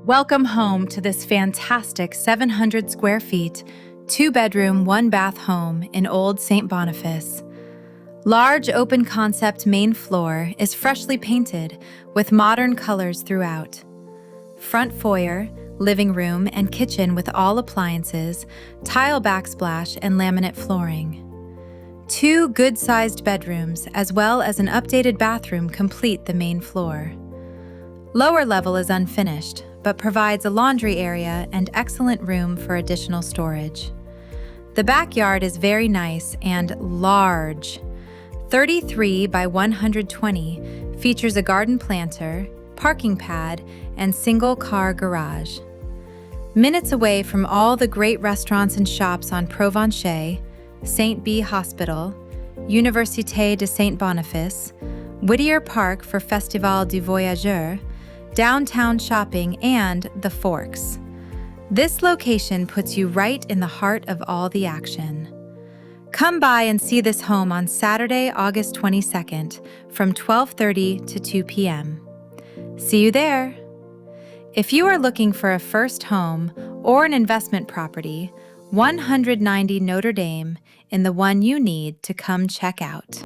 Welcome home to this fantastic 700 square feet, 2-bedroom, 1-bath home in Old St Boniface. Large open concept main floor is freshly painted with modern colors throughout. Front foyer, living room, and kitchen with all appliances, tile backsplash, and laminate flooring. 2 good-sized bedrooms as well as an updated bathroom complete the main floor. Lower level is unfinished, but provides a laundry area and excellent room for additional storage. The backyard is very nice and large. 33 by 120 features a garden planter, parking pad, and single-car garage. Minutes away from all the great restaurants and shops on Provencher, St. B Hospital, Universite de Saint Boniface, Whittier Park for Festival du Voyageur, downtown shopping, and the Forks. This location puts you right in the heart of all the action. Come by and see this home on Saturday, August 22nd from 12:30 to 2 p.m. See you there! If you are looking for a first home or an investment property, 190 Notre Dame is the one you need to come check out.